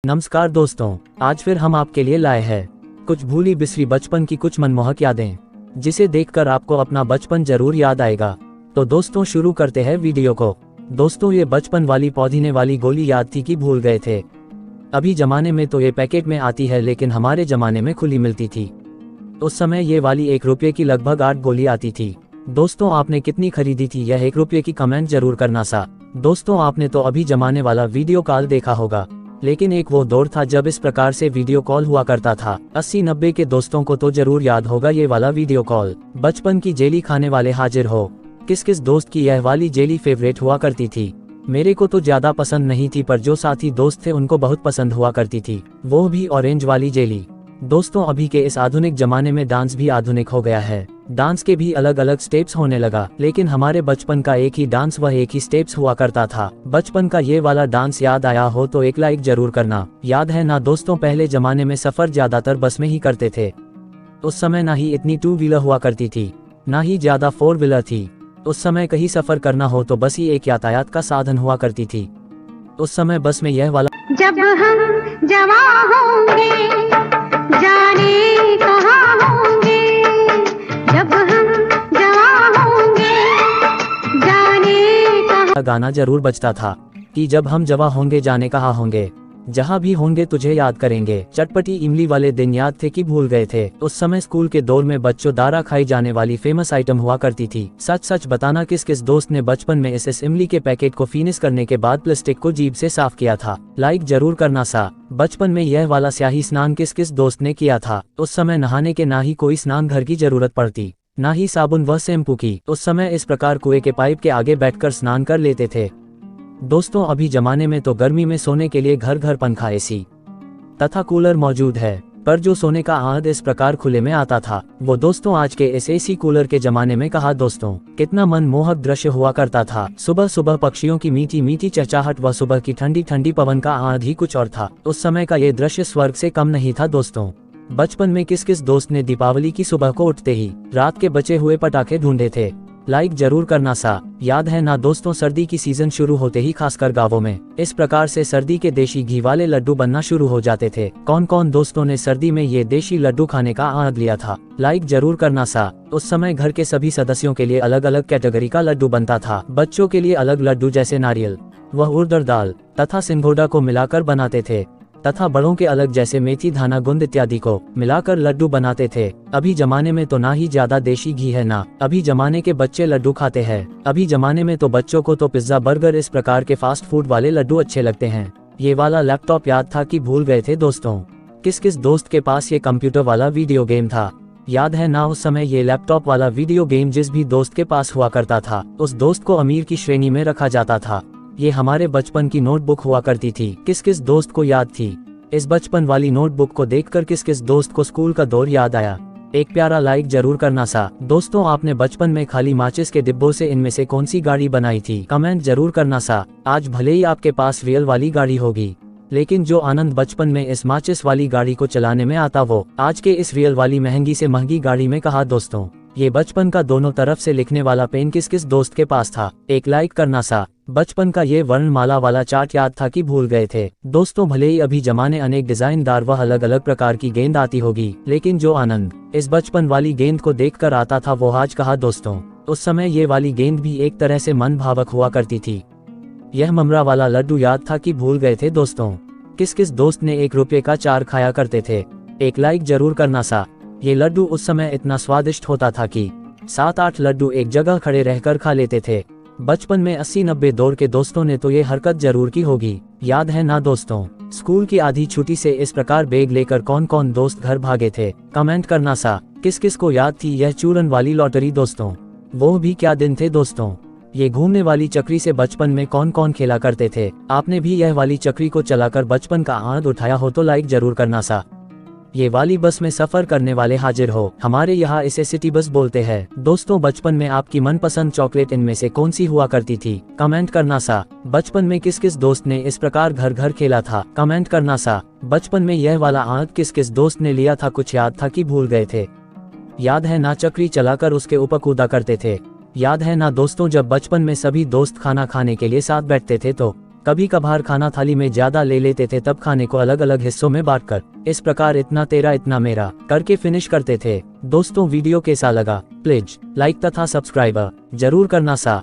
नमस्कार दोस्तों, आज फिर हम आपके लिए लाए हैं कुछ भूली बिसरी बचपन की कुछ मनमोहक यादें, जिसे देखकर आपको अपना बचपन जरूर याद आएगा। तो दोस्तों शुरू करते हैं वीडियो को। दोस्तों ये बचपन वाली पौधीने वाली गोली याद थी कि भूल गए थे। अभी जमाने में तो ये पैकेट में आती है, लेकिन हमारे जमाने में खुली मिलती थी। उस समय ये वाली 1 रुपये की लगभग 8 गोली आती थी। दोस्तों आपने कितनी खरीदी थी यह 1 रुपये की कमेंट जरूर करना सा। दोस्तों आपने तो अभी जमाने वाला वीडियो कॉल देखा होगा, लेकिन एक वो दौर था जब इस प्रकार से वीडियो कॉल हुआ करता था। 80-90 के दोस्तों को तो जरूर याद होगा ये वाला वीडियो कॉल। बचपन की जेली खाने वाले हाजिर हो। किस किस दोस्त की यह वाली जेली फेवरेट हुआ करती थी? मेरे को तो ज्यादा पसंद नहीं थी, पर जो साथी दोस्त थे उनको बहुत पसंद हुआ करती थी, वो भी ऑरेंज वाली जेली। दोस्तों अभी के इस आधुनिक जमाने में डांस भी आधुनिक हो गया है। डांस के भी अलग अलग स्टेप्स होने लगा, लेकिन हमारे बचपन का एक ही डांस व एक ही स्टेप्स हुआ करता था। बचपन का ये वाला डांस याद आया हो तो एक लाइक जरूर करना। याद है ना दोस्तों, पहले जमाने में सफर ज्यादातर बस में ही करते थे। उस समय ना ही इतनी 2 व्हीलर हुआ करती थी, ना ही ज्यादा 4 व्हीलर थी। उस समय कहीं सफर करना हो तो बस ही एक यातायात का साधन हुआ करती थी। उस समय बस में यह वाला जब हम जवान होंगे जाने कहाँ होंगे, जब हम जवान होंगे जाने कहाँ। गाना जरूर बजता था कि जब हम जवां होंगे जाने कहाँ होंगे, जहाँ भी होंगे तुझे याद करेंगे। चटपटी इमली वाले दिन याद थे कि भूल गए थे। उस समय स्कूल के दौर में बच्चों द्वारा खाई जाने वाली फेमस आइटम हुआ करती थी। सच सच बताना, किस किस दोस्त ने बचपन में इस इमली के पैकेट को फिनिश करने के बाद प्लास्टिक को जीभ से साफ किया था? लाइक जरूर करना सा। बचपन में यह वाला स्याही स्नान किस किस दोस्त ने किया था? उस समय नहाने के ना ही कोई स्नान घर की जरूरत पड़ती, ना ही साबुन व शैम्पू की। उस समय इस प्रकार कुएं के पाइप के आगे बैठकर स्नान कर लेते थे। दोस्तों अभी जमाने में तो गर्मी में सोने के लिए घर घर पंखा, एसी तथा कूलर मौजूद है, पर जो सोने का आनंद इस प्रकार खुले में आता था, वो दोस्तों आज के इस एसी कूलर के जमाने में कहा। दोस्तों कितना मनमोहक दृश्य हुआ करता था। सुबह सुबह पक्षियों की मीठी मीठी चहचहाहट व सुबह की ठंडी ठंडी पवन का आनंद ही कुछ और था। उस समय का ये दृश्य स्वर्ग से कम नहीं था। दोस्तों बचपन में किस किस दोस्त ने दीपावली की सुबह को उठते ही रात के बचे हुए पटाखे ढूंढे थे? लाइक जरूर करना सा। याद है ना दोस्तों, सर्दी की सीजन शुरू होते ही खासकर गांवों में इस प्रकार से सर्दी के देशी घी वाले लड्डू बनना शुरू हो जाते थे। कौन कौन दोस्तों ने सर्दी में ये देशी लड्डू खाने का आनंद लिया था? लाइक जरूर करना सा। उस समय घर के सभी सदस्यों के लिए अलग अलग कैटेगरी का लड्डू बनता था। बच्चों के लिए अलग लड्डू जैसे नारियल व उड़द दाल तथा सिंघोड़ा को मिलाकर बनाते थे, तथा बड़ों के अलग जैसे मेथी धाना गुंद इत्यादि को मिलाकर लड्डू बनाते थे। अभी जमाने में तो ना ही ज्यादा देशी घी है, ना अभी जमाने के बच्चे लड्डू खाते हैं। अभी जमाने में तो बच्चों को तो पिज्जा बर्गर इस प्रकार के फास्ट फूड वाले लड्डू अच्छे लगते हैं। ये वाला लैपटॉप याद था कि भूल गए थे? दोस्तों किस किस दोस्त के पास ये कंप्यूटर वाला वीडियो गेम था? याद है ना उस समय ये लैपटॉप वाला वीडियो गेम जिस भी दोस्त के पास हुआ करता था, उस दोस्त को अमीर की श्रेणी में रखा जाता था। ये हमारे बचपन की नोटबुक हुआ करती थी। किस किस दोस्त को याद थी? इस बचपन वाली नोटबुक को देखकर किस किस दोस्त को स्कूल का दौर याद आया? एक प्यारा लाइक जरूर करना सा। दोस्तों आपने बचपन में खाली माचिस के डिब्बों से इनमें से कौन सी गाड़ी बनाई थी? कमेंट जरूर करना सा। आज भले ही आपके पास रियल वाली गाड़ी होगी, लेकिन जो आनंद बचपन में इस माचिस वाली गाड़ी को चलाने में आता, वो आज के इस रियल वाली महंगी से महंगी गाड़ी में कहा। दोस्तों ये बचपन का दोनों तरफ से लिखने वाला पेन किस किस दोस्त के पास था? एक लाइक करना सा। बचपन का ये वर्णमाला वाला चार्ट याद था कि भूल गए थे? दोस्तों भले ही अभी जमाने अनेक डिजाइनदार व अलग अलग प्रकार की गेंद आती होगी, लेकिन जो आनंद इस बचपन वाली गेंद को देखकर आता था वो आज कहा। दोस्तों उस समय ये वाली गेंद भी एक तरह से मन भावक हुआ करती थी। यह ममरा वाला लड्डू याद था कि भूल गए थे? दोस्तों किस किस दोस्त ने 1 रुपये का 4 खाया करते थे? एक लाइक जरूर करना सा। ये लड्डू उस समय इतना स्वादिष्ट होता था कि 7-8 लड्डू एक जगह खड़े रहकर खा लेते थे। बचपन में 80-90 दौर के दोस्तों ने तो ये हरकत जरूर की होगी। याद है ना दोस्तों, स्कूल की आधी छुट्टी से इस प्रकार बैग लेकर कौन कौन दोस्त घर भागे थे? कमेंट करना सा। किस किस को याद थी यह चूरन वाली लॉटरी? दोस्तों वो भी क्या दिन थे। दोस्तों ये घूमने वाली चक्री से बचपन में कौन कौन खेला करते थे? आपने भी यह वाली चक्री को चलाकर बचपन का आनंद उठाया हो तो लाइक जरूर करना सा। ये वाली बस में सफर करने वाले हाजिर हो। हमारे यहाँ इसे सिटी बस बोलते हैं। दोस्तों बचपन में आपकी मनपसंद चॉकलेट इनमें से कौन सी हुआ करती थी? कमेंट करना सा। बचपन में किस किस दोस्त ने इस प्रकार घर घर खेला था? कमेंट करना सा। बचपन में यह वाला आनंद किस किस दोस्त ने लिया था? कुछ याद था कि भूल गए थे? याद है ना चक्री चलाकर उसके ऊपर कूदा करते थे? याद है ना दोस्तों जब बचपन में सभी दोस्त खाना खाने के लिए साथ बैठते थे तो कभी कभार खाना थाली में ज्यादा ले लेते थे, तब खाने को अलग अलग हिस्सों में बांटकर इस प्रकार इतना तेरा इतना मेरा करके फिनिश करते थे। दोस्तों वीडियो कैसा लगा प्लीज लाइक तथा सब्सक्राइब जरूर करना सा।